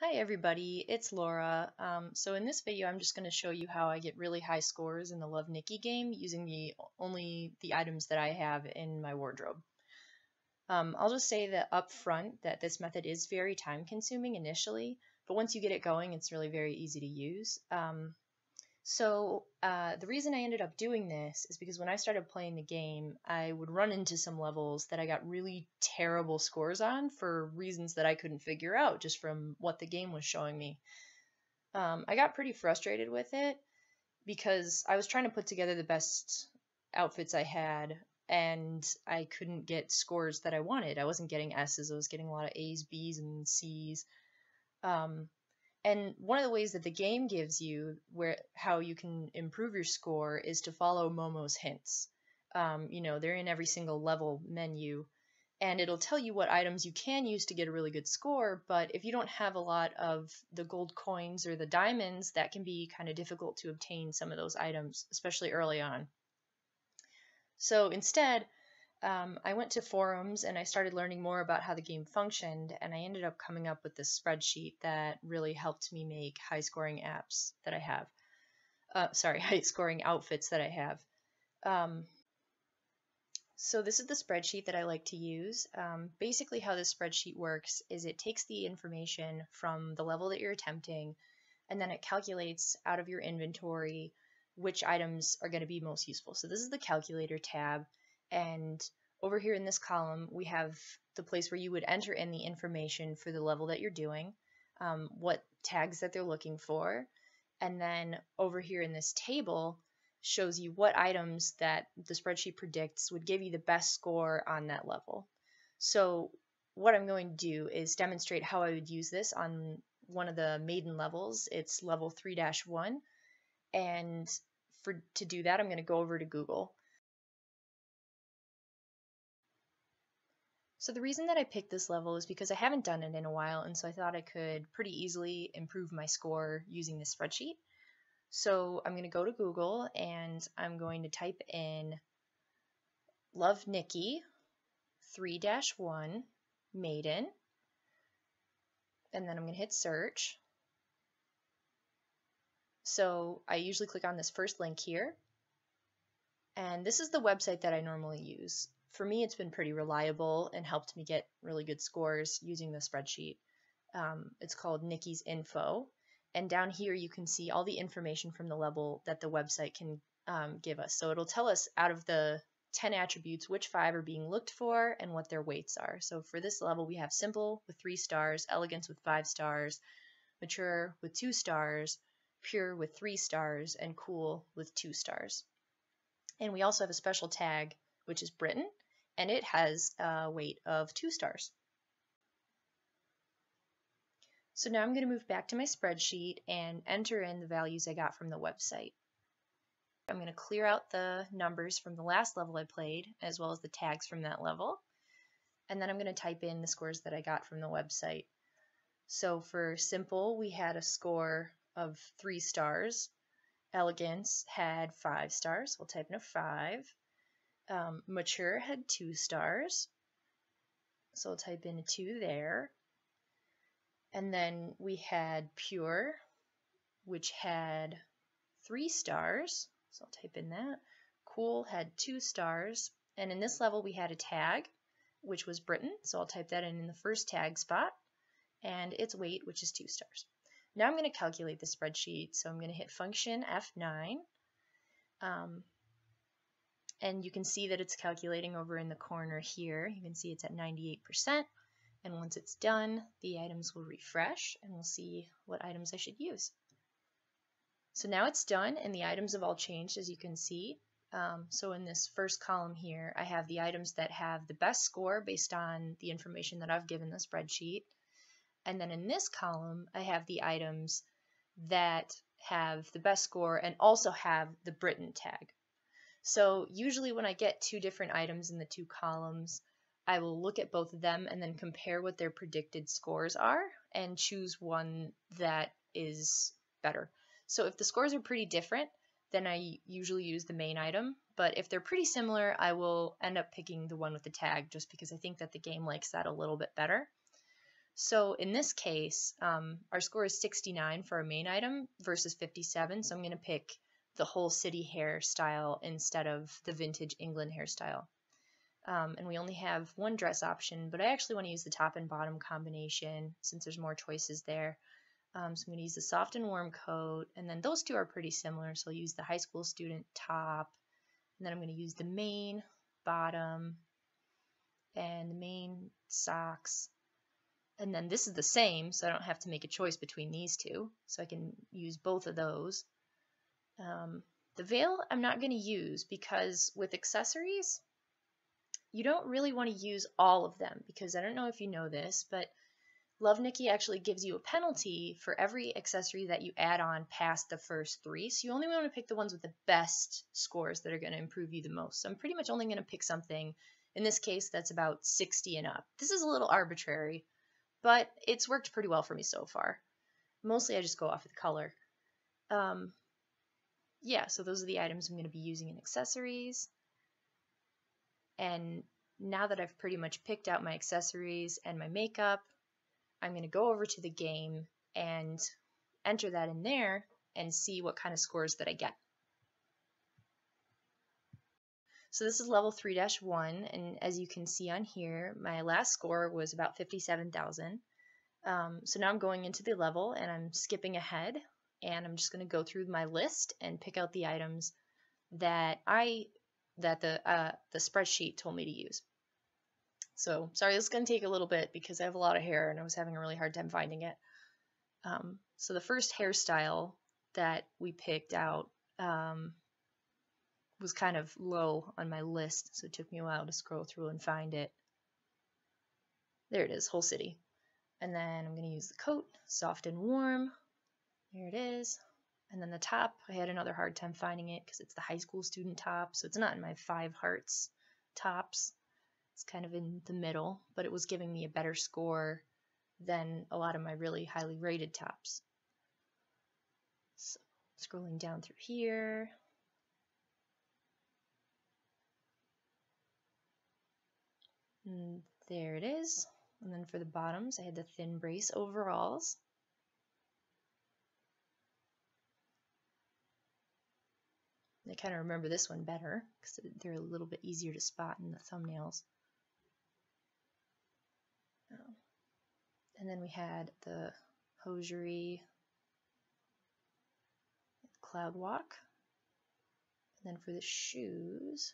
Hi everybody, it's Laura. So in this video I'm just going to show you how I get really high scores in the Love Nikki game using only the items that I have in my wardrobe. I'll just say that up front that this method is very time consuming initially, but once you get it going it's really very easy to use. The reason I ended up doing this is because when I started playing the game, I would run into some levels that I got really terrible scores on for reasons that I couldn't figure out just from what the game was showing me. I got pretty frustrated with it because I was trying to put together the best outfits I had and I couldn't get scores that I wanted. I wasn't getting S's, I was getting a lot of A's, B's, and C's. And one of the ways that the game gives you how you can improve your score is to follow Momo's hints. They're in every single level menu, and it'll tell you what items you can use to get a really good score, but if you don't have a lot of the gold coins or the diamonds, that can be kind of difficult to obtain some of those items, especially early on. So instead, I went to forums and I started learning more about how the game functioned, and I ended up coming up with this spreadsheet that really helped me make high-scoring apps that I have. High-scoring outfits that I have. So this is the spreadsheet that I like to use. Basically how this spreadsheet works is it takes the information from the level that you're attempting, and then it calculates out of your inventory which items are going to be most useful. So this is the calculator tab. And over here in this column, we have the place where you would enter in the information for the level that you're doing, what tags that they're looking for, and then over here in this table shows you what items that the spreadsheet predicts would give you the best score on that level. So what I'm going to do is demonstrate how I would use this on one of the maiden levels. It's level 3-1, and to do that I'm going to go over to Google. So the reason that I picked this level is because I haven't done it in a while, and so I thought I could pretty easily improve my score using this spreadsheet. So I'm going to go to Google and I'm going to type in Love Nikki 3-1 Maiden, and then I'm going to hit search. So I usually click on this first link here, and this is the website that I normally use. For me, it's been pretty reliable and helped me get really good scores using the spreadsheet. It's called Nikki's Info, and down here you can see all the information from the level that the website can give us. So it'll tell us out of the 10 attributes which 5 are being looked for and what their weights are. So for this level we have Simple with 3 stars, Elegance with 5 stars, Mature with 2 stars, Pure with 3 stars, and Cool with 2 stars. And we also have a special tag, which is Britain, and it has a weight of 2 stars. So now I'm going to move back to my spreadsheet and enter in the values I got from the website. I'm going to clear out the numbers from the last level I played, as well as the tags from that level, and then I'm going to type in the scores that I got from the website. So for Simple, we had a score of 3 stars. Elegance had 5 stars. We'll type in a 5. Mature had 2 stars. So I'll type in a 2 there. And then we had Pure, which had 3 stars. So I'll type in that. Cool had 2 stars. And in this level we had a tag, which was Britain. So I'll type that in the first tag spot. And its weight, which is 2 stars. Now I'm going to calculate the spreadsheet, so I'm going to hit function F9, and you can see that it's calculating over in the corner here. You can see it's at 98%, and once it's done, the items will refresh, and we'll see what items I should use. So now it's done, and the items have all changed, as you can see. So in this first column here, I have the items that have the best score based on the information that I've given the spreadsheet. And then in this column, I have the items that have the best score and also have the Britain tag. So usually when I get 2 different items in the 2 columns, I will look at both of them and then compare what their predicted scores are and choose one that is better. So if the scores are pretty different, then I usually use the main item. But if they're pretty similar, I will end up picking the one with the tag just because I think that the game likes that a little bit better. So in this case, our score is 69 for our main item versus 57, so I'm going to pick the whole city hairstyle instead of the vintage England hairstyle. And we only have one dress option, but I actually want to use the top and bottom combination since there's more choices there. So I'm going to use the soft and warm coat, and then those two are pretty similar, so I'll use the high school student top, and then I'm going to use the main bottom and the main socks. And then this is the same, so I don't have to make a choice between these two, so I can use both of those. The veil I'm not going to use because with accessories, you don't really want to use all of them, because I don't know if you know this, but Love Nikki actually gives you a penalty for every accessory that you add on past the first 3. So you only want to pick the ones with the best scores that are going to improve you the most. So I'm pretty much only going to pick something, in this case, that's about 60 and up. This is a little arbitrary, but it's worked pretty well for me so far. Mostly I just go off of the color. Yeah, so those are the items I'm going to be using in accessories. And now that I've pretty much picked out my accessories and my makeup, I'm going to go over to the game and enter that in there and see what kind of scores that I get. So this is level 3-1, and as you can see on here, my last score was about 57,000. So now I'm going into the level and I'm skipping ahead, and I'm just going to go through my list and pick out the items that the spreadsheet told me to use. So sorry, this is going to take a little bit because I have a lot of hair and I was having a really hard time finding it. So the first hairstyle that we picked out was kind of low on my list, so it took me a while to scroll through and find it. There it is, whole city. And then I'm going to use the coat, soft and warm. There it is. And then the top, I had another hard time finding it because it's the high school student top, so it's not in my 5 hearts tops. It's kind of in the middle, but it was giving me a better score than a lot of my really highly rated tops. So scrolling down through here. And there it is. And then for the bottoms, I had the thin brace overalls. I kind of remember this one better because they're a little bit easier to spot in the thumbnails. And then we had the hosiery, cloud walk. And then for the shoes,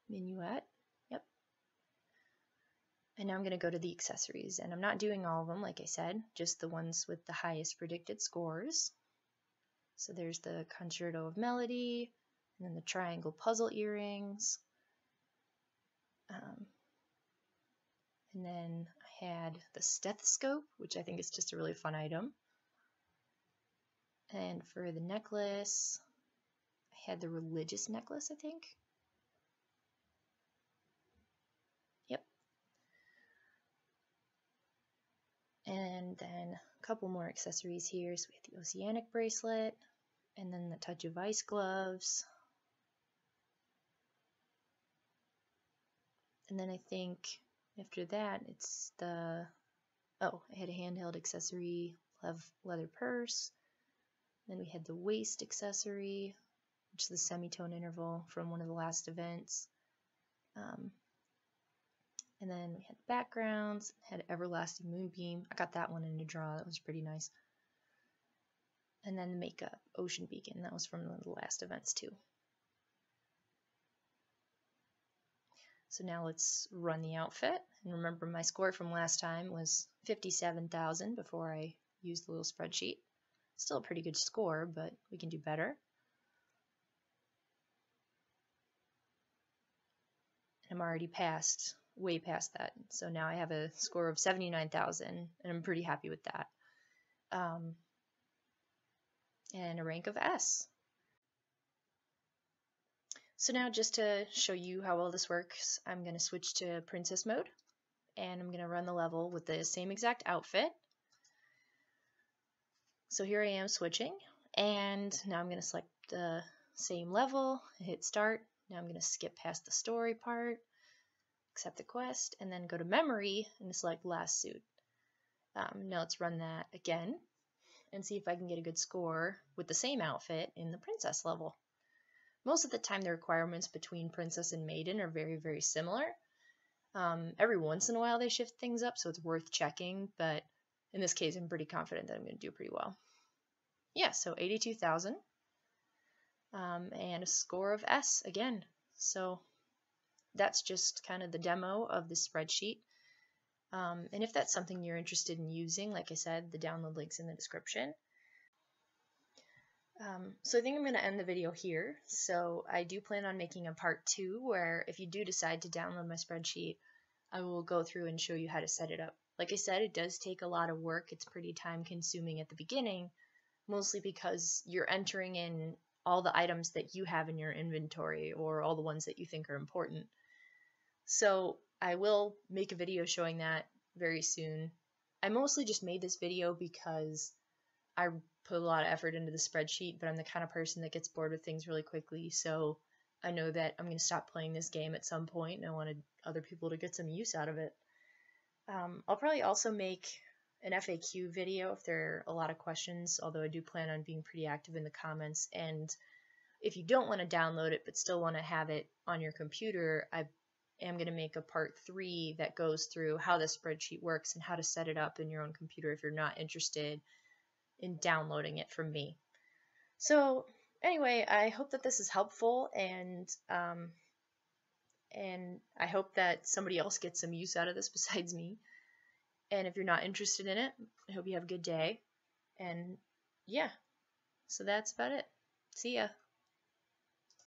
minuet. Yep. And now I'm going to go to the accessories, and I'm not doing all of them, like I said, just the ones with the highest predicted scores. So there's the concerto of melody, and then the triangle puzzle earrings. And then I had the stethoscope, which I think is just a really fun item. And for the necklace, I had the religious necklace, I think. Yep. And then a couple more accessories here. So we had the oceanic bracelet, and then the touch of ice gloves. And then I think after that, it's the, oh, I had a handheld accessory, leather purse. Then we had the waist accessory, which is the semitone interval from one of the last events. And then we had backgrounds, had everlasting moonbeam. I got that one in a draw. That was pretty nice. And then the makeup, ocean beacon. That was from one of the last events too. So now let's run the outfit. And remember, my score from last time was 57,000 before I used the little spreadsheet. Still a pretty good score, but we can do better. And I'm already way past that. So now I have a score of 79,000, and I'm pretty happy with that. And a rank of S. So now, just to show you how well this works, I'm going to switch to princess mode, and I'm going to run the level with the same exact outfit. So here I am switching, and now I'm going to select the same level, hit start. Now I'm going to skip past the story part, accept the quest, and then go to memory and select last suit. Now let's run that again and see if I can get a good score with the same outfit in the princess level. Most of the time the requirements between princess and maiden are very, very similar. Every once in a while they shift things up, so it's worth checking, but in this case I'm pretty confident that I'm going to do pretty well. Yeah, so 82,000 and a score of S again. So that's just kind of the demo of the spreadsheet. And if that's something you're interested in using, like I said, the download link's in the description. So I think I'm going to end the video here. So I do plan on making a part 2 where if you do decide to download my spreadsheet, I will go through and show you how to set it up. Like I said, it does take a lot of work. It's pretty time consuming at the beginning, mostly because you're entering in all the items that you have in your inventory or all the ones that you think are important. So I will make a video showing that very soon. I mostly just made this video because I put a lot of effort into the spreadsheet, but I'm the kind of person that gets bored with things really quickly, so I know that I'm going to stop playing this game at some point, and I wanted other people to get some use out of it. I'll probably also make an FAQ video if there are a lot of questions, although I do plan on being pretty active in the comments. And if you don't want to download it but still want to have it on your computer, I am going to make a part 3 that goes through how the spreadsheet works and how to set it up in your own computer if you're not interested in downloading it from me. So anyway, I hope that this is helpful, and I hope that somebody else gets some use out of this besides me. And if you're not interested in it, I hope you have a good day. And yeah, so that's about it. See ya.